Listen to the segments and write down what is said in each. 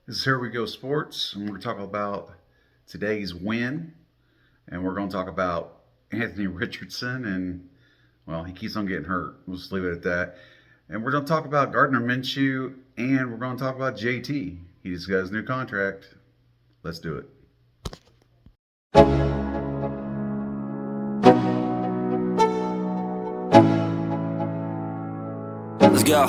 This is Here We Go Sports, and we're going to talk about today's win, and we're going to talk about Anthony Richardson, and, well, he keeps on getting hurt. We'll just leave it at that. And we're going to talk about Gardner Minshew, and we're going to talk about JT. He just got his new contract. Let's do it. Let's go.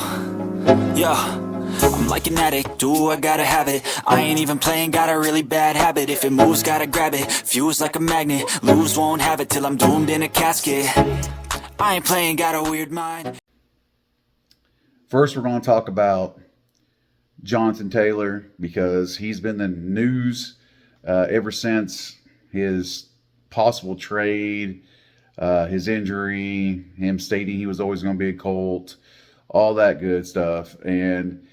Yo. I'm like an addict, do I gotta have it. I ain't even playing, got a really bad habit. If it moves, gotta grab it, fuse like a magnet. Lose, won't have it till I'm doomed in a casket. I ain't playing, got a weird mind. First, we're going to talk about Jonathan Taylor, because he's been in the news ever since his possible trade, his injury, him stating he was always going to be a Colt, all that good stuff. And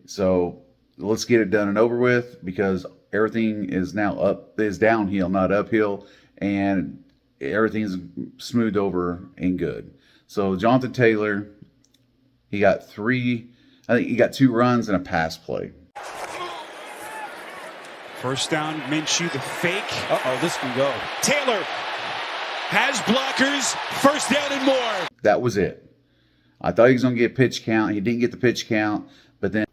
so let's get it done and over with, because everything is now is downhill, not uphill, and everything's smoothed over and good. So Jonathan Taylor, he got 2 runs and a pass play. First down, Minshew, the fake. Uh-oh, this can go. Taylor has blockers, first down and more. That was it. I thought he was going to get pitch count. He didn't get the pitch count, but then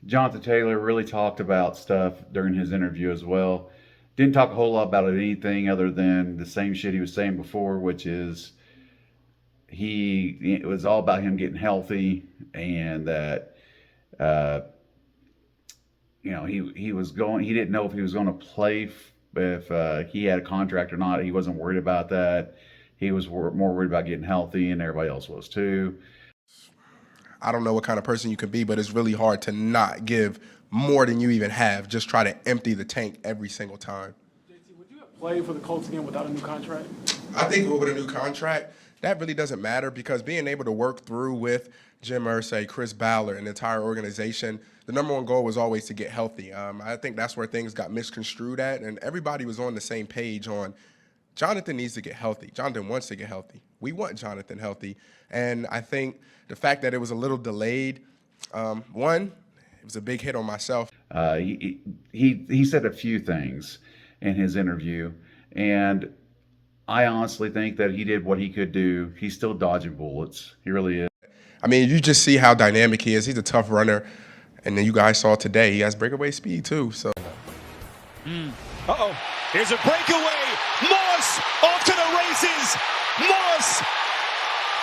Jonathan Taylor really talked about stuff during his interview as well. Didn't talk a whole lot about anything other than the same shit he was saying before, which is it was all about him getting healthy, and that he didn't know if he was going to play if he had a contract or not. He wasn't worried about that. He was more worried about getting healthy, and everybody else was too. I don't know what kind of person you could be, but it's really hard to not give more than you even have. Just try to empty the tank every single time. JT, would you have played for the Colts again without a new contract? I think with a new contract, that really doesn't matter, because being able to work through with Jim Irsay, Chris Ballard, and the entire organization, the number one goal was always to get healthy. I think that's where things got misconstrued at, and everybody was on the same page on Jonathan needs to get healthy. Jonathan wants to get healthy. We want Jonathan healthy. And I think the fact that it was a little delayed, one, it was a big hit on myself. He said a few things in his interview, and I honestly think that he did what he could do. He's still dodging bullets. He really is. I mean, you just see how dynamic he is. He's a tough runner. And then you guys saw today, he has breakaway speed too. So. Uh-oh, here's a breakaway. Moss off to the races. Moss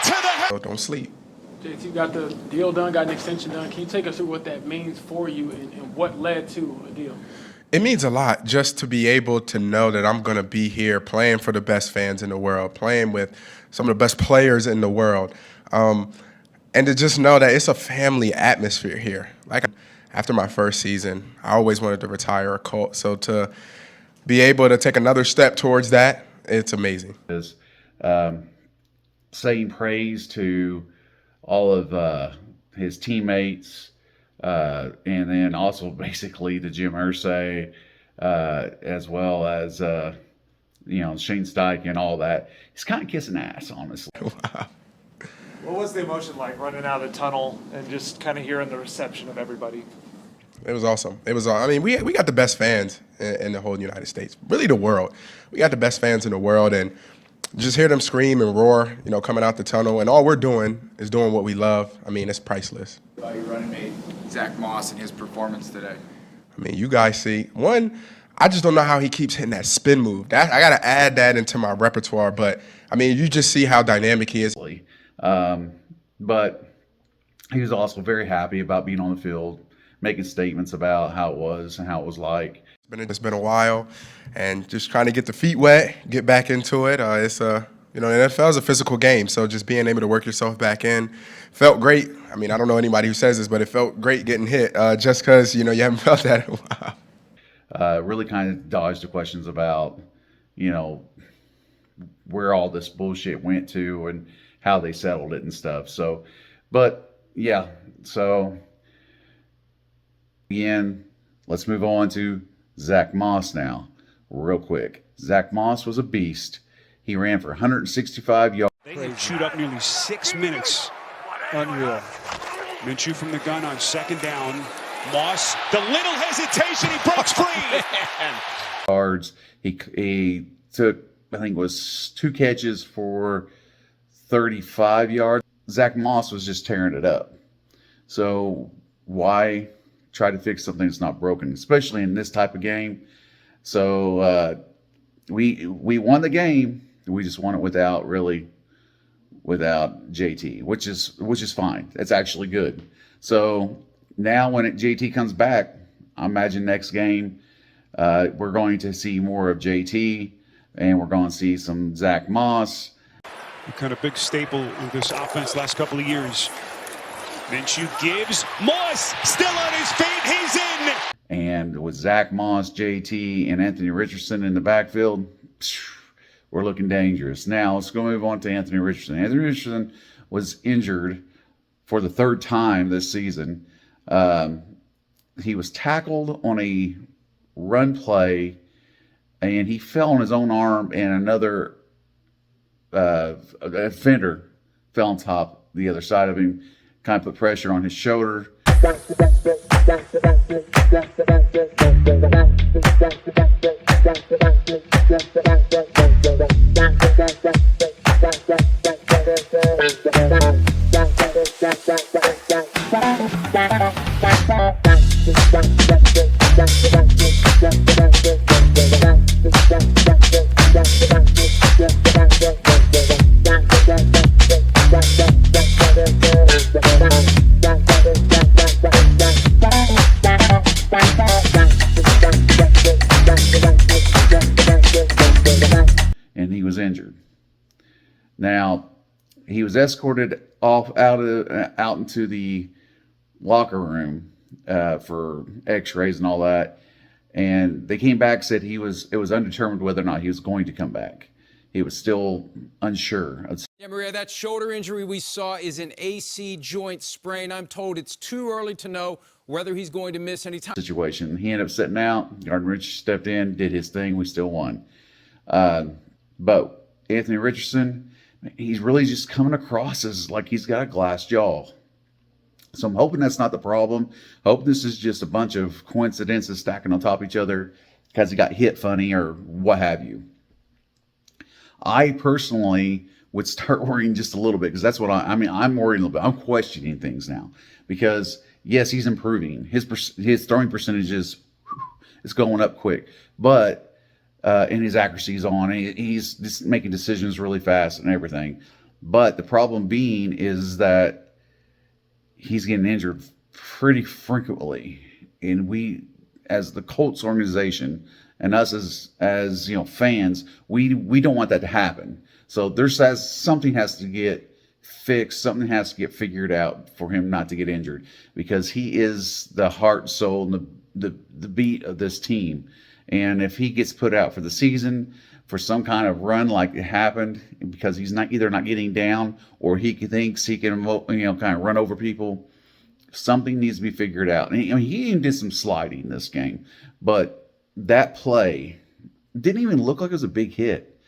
to the... So don't sleep. JT, you got the deal done, got an extension done. Can you take us through what that means for you and what led to a deal? It means a lot just to be able to know that I'm going to be here playing for the best fans in the world, playing with some of the best players in the world, and to just know that it's a family atmosphere here. Like, after my first season, I always wanted to retire a Colt. So to be able to take another step towards that, it's amazing. Is saying praise to all of his teammates, and then also basically to Jim Irsay, as well as Shane Steichen and all that. He's kind of kissing ass, honestly. Wow. What was the emotion like running out of the tunnel and just kind of hearing the reception of everybody? It was awesome. It was. I mean, we got the best fans in the whole United States, really the world. We got the best fans in the world, and just hear them scream and roar, coming out the tunnel, and all we're doing is doing what we love. I mean, it's priceless. About your running mate, Zach Moss, and his performance today. I mean, you guys see, one, I just don't know how he keeps hitting that spin move. I got to add that into my repertoire, but, I mean, you just see how dynamic he is. But he was also very happy about being on the field, making statements about how it was and how it was like. It's been a while, and just trying to get the feet wet, get back into it. The NFL is a physical game, so just being able to work yourself back in felt great. I mean, I don't know anybody who says this, but it felt great getting hit just because, you haven't felt that in a while. Really kind of dodged the questions about, where all this bullshit went to and how they settled it and stuff. So, but yeah, so again, let's move on to Zach Moss now, real quick. Zach Moss was a beast. He ran for 165 yards. They have chewed up nearly 6 minutes. Unreal. Minshew from the gun on second down. Moss, the little hesitation, he breaks free. Yards. He took, I think it was 2 catches for 35 yards. Zach Moss was just tearing it up. So why try to fix something that's not broken, especially in this type of game? So we won the game. We just won it without JT, which is fine. That's actually good. So now when JT comes back, I imagine next game we're going to see more of JT, and we're going to see some Zach Moss. A kind of big staple of this offense last couple of years. Minshew gives. Moss still on his feet. He's in. And with Zach Moss, JT, and Anthony Richardson in the backfield, we're looking dangerous. Now let's go move on to Anthony Richardson. Anthony Richardson was injured for the 3rd time this season. He was tackled on a run play, and he fell on his own arm, and another defender fell on top the other side of him, kind of put pressure on his shoulder. And he was injured. Now, he was escorted out into the locker room for X-rays and all that, and they came back, said it was undetermined whether or not he was going to come back. He was still unsure. Yeah, Maria, that shoulder injury we saw is an AC joint sprain. I'm told it's too early to know whether he's going to miss any time. Situation. He ended up sitting out. Gardner Rich stepped in, did his thing. We still won. But Anthony Richardson, he's really just coming across as like he's got a glass jaw. So I'm hoping that's not the problem. Hope this is just a bunch of coincidences stacking on top of each other because he got hit funny or what have you. I personally would start worrying just a little bit, because that's what I'm worrying a little bit. I'm questioning things now because yes, he's improving. His throwing percentages is going up quick, but and his accuracy is on. He's just making decisions really fast and everything. But the problem being is that he's getting injured pretty frequently, and we, as the Colts organization, and us as fans, we don't want that to happen. So something has to get fixed, something has to get figured out for him not to get injured, because he is the heart, soul, and the beat of this team. And if he gets put out for the season for some kind of run like it happened, because he's either not getting down or he thinks he can kind of run over people, something needs to be figured out. And he even did some sliding this game, but that play didn't even look like it was a big hit.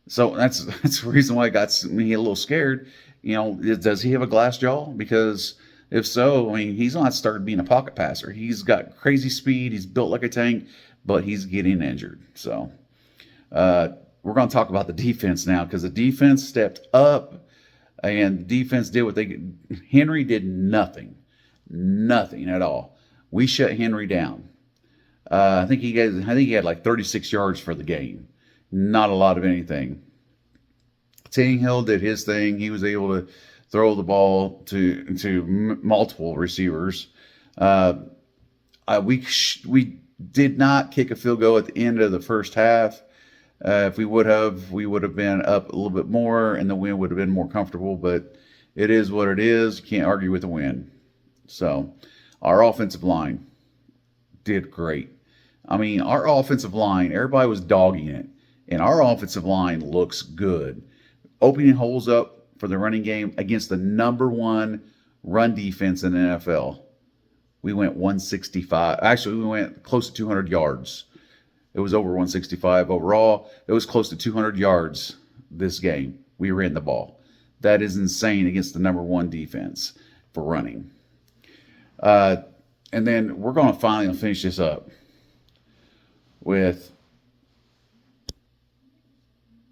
So that's the reason why it got me a little scared. Does he have a glass jaw? Because if so, he's not started being a pocket passer. He's got crazy speed. He's built like a tank, but he's getting injured. So we're going to talk about the defense now, because the defense stepped up, and the defense did what Henry did nothing at all. We shut Henry down. I think he had like 36 yards for the game. Not a lot of anything. Tannehill did his thing. He was able to throw the ball to multiple receivers. We did not kick a field goal at the end of the first half. If we would have been up a little bit more, and the win would have been more comfortable. But it is what it is. You can't argue with the win. So our offensive line did great. Our offensive line, everybody was dogging it, and our offensive line looks good. Opening holes up for the running game against the number one run defense in the NFL. We went 165. Actually, we went close to 200 yards. It was over 165 overall. It was close to 200 yards this game. We ran the ball. That is insane against the number one defense for running. And then we're going to finally finish this up with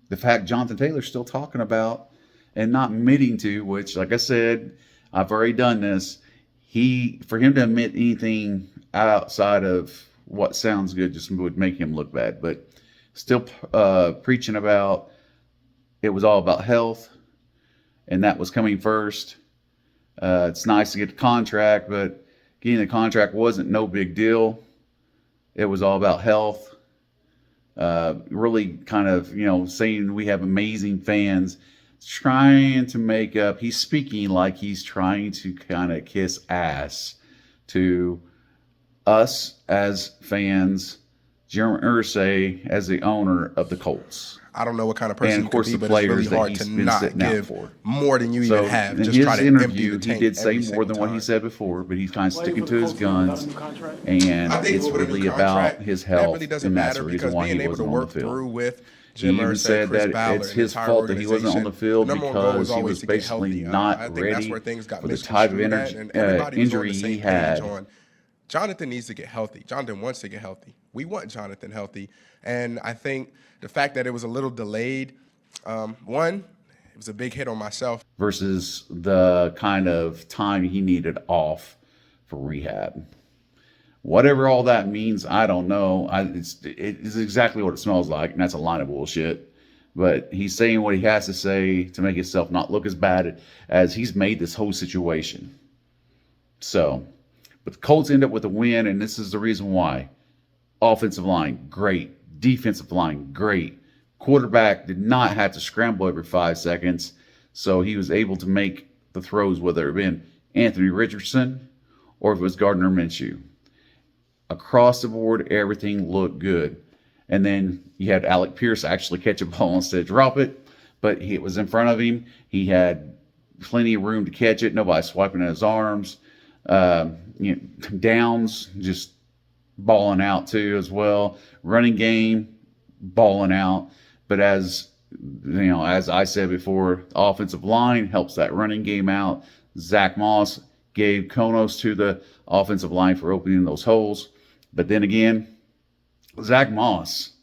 the fact Jonathan Taylor's still talking about and not admitting to, which, like I said, I've already done this. For him to admit anything outside of what sounds good just would make him look bad. But still preaching about it was all about health, and that was coming first. It's nice to get the contract, but getting the contract wasn't no big deal. It was all about health. Really kind of, saying we have amazing fans, trying to make up. He's speaking like he's trying to kind of kiss ass to us as fans, Jeremy Irsay as the owner of the Colts. I don't know what kind of person And, of course, you the could be, but it's players really that hard he's to been not sitting out give for. more than you So even have. in Just his try to empty interview, the he tank did say every more single than what he time. said before, but he's kind of Playing sticking for the to his Colts without guns, a new contract. and I think it's with a new really contract, about his that health, really doesn't and that's matter the because reason why being he able to wasn't on the work field. through with He Jim even Irsay, said Chris that Ballard, it's and the his entire fault that he wasn't on the organization, field the number one goal because he always was to get basically healthy. not I think that's ready where things got for the type of misconstrued at, and everybody was on injury the he same page had. on Jonathan needs to get healthy. Jonathan wants to get healthy. We want Jonathan healthy. And I think the fact that it was a little delayed, one, it was a big hit on myself. Versus the kind of time he needed off for rehab. Whatever all that means, I don't know. It's exactly what it smells like, and that's a line of bullshit. But he's saying what he has to say to make himself not look as bad as he's made this whole situation. So, but the Colts end up with a win, and this is the reason why. Offensive line, great. Defensive line, great. Quarterback did not have to scramble every 5 seconds, so he was able to make the throws, whether it been Anthony Richardson or if it was Gardner Minshew. Across the board, everything looked good. And then you had Alec Pierce actually catch a ball instead of drop it, but it was in front of him. He had plenty of room to catch it. Nobody swiping at his arms. Downs just balling out too as well. Running game, balling out. But as I said before, the offensive line helps that running game out. Zach Moss gave Konos to the offensive line for opening those holes. But then again, Zach Moss,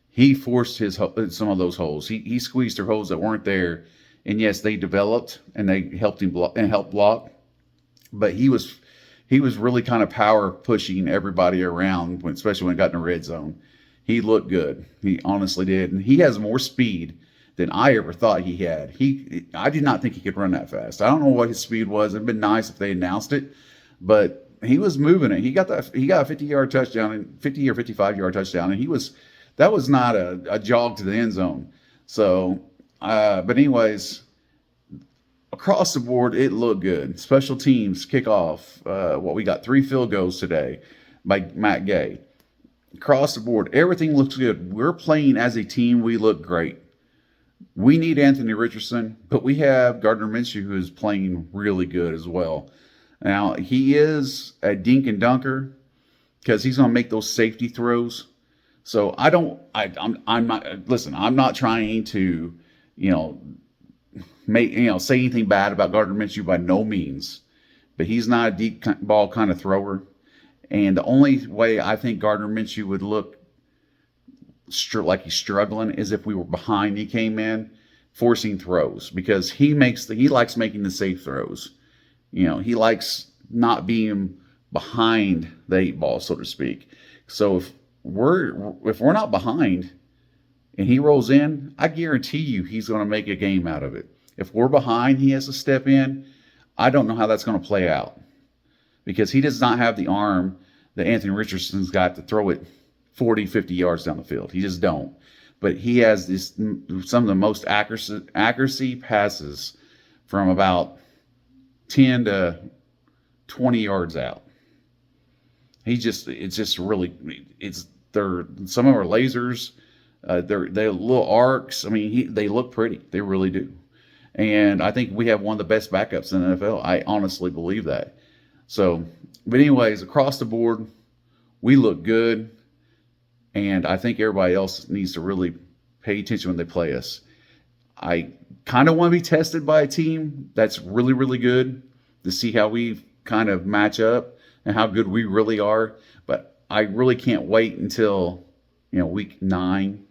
he forced some of those holes. He squeezed their holes that weren't there. And yes, they developed and they helped him block. But he was really kind of power pushing everybody around, especially when he got in the red zone. He looked good. He honestly did. And he has more speed than I ever thought he had. I did not think he could run that fast. I don't know what his speed was. It'd been nice if they announced it, but he was moving it. He got a 50-yard touchdown, and 50 or 55-yard touchdown, and that was not a jog to the end zone. So, but anyways, across the board, it looked good. Special teams, kickoff. We got 3 field goals today by Matt Gay. Across the board, everything looks good. We're playing as a team. We look great. We need Anthony Richardson, but we have Gardner Minshew, who is playing really good as well. Now, he is a dink and dunker because he's going to make those safety throws. So I'm not trying to, say anything bad about Gardner Minshew by no means, but he's not a deep ball kind of thrower. And the only way I think Gardner Minshew would look like he's struggling is if we were behind, he came in forcing throws, because he likes making the safe throws. He likes not being behind the 8 ball, so to speak. So if we're not behind and he rolls in, I guarantee you he's going to make a game out of it. If we're behind, he has to step in. I don't know how that's going to play out, because he does not have the arm that Anthony Richardson's got to throw it 40, 50 yards down the field. He just don't. But he has some of the most accuracy passes from about 10 to 20 yards out. Some of our lasers, they're little arcs. I mean, they look pretty. They really do. And I think we have one of the best backups in the NFL. I honestly believe that. So, but anyways, across the board, we look good. And I think everybody else needs to really pay attention when they play us. I kind of want to be tested by a team that's really, really good to see how we kind of match up. and how good we really are. But I really can't wait until, week 9,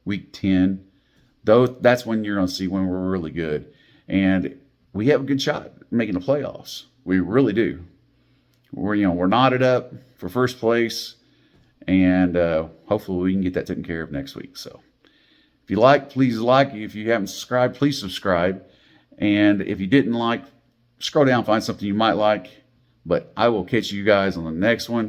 week 10. That's when you're going to see when we're really good. And we have a good shot at making the playoffs. We really do. We're knotted up for first place, and hopefully we can get that taken care of next week. So if you like, please like. If you haven't subscribed, please subscribe. And if you didn't like, scroll down, find something you might like. But I will catch you guys on the next one.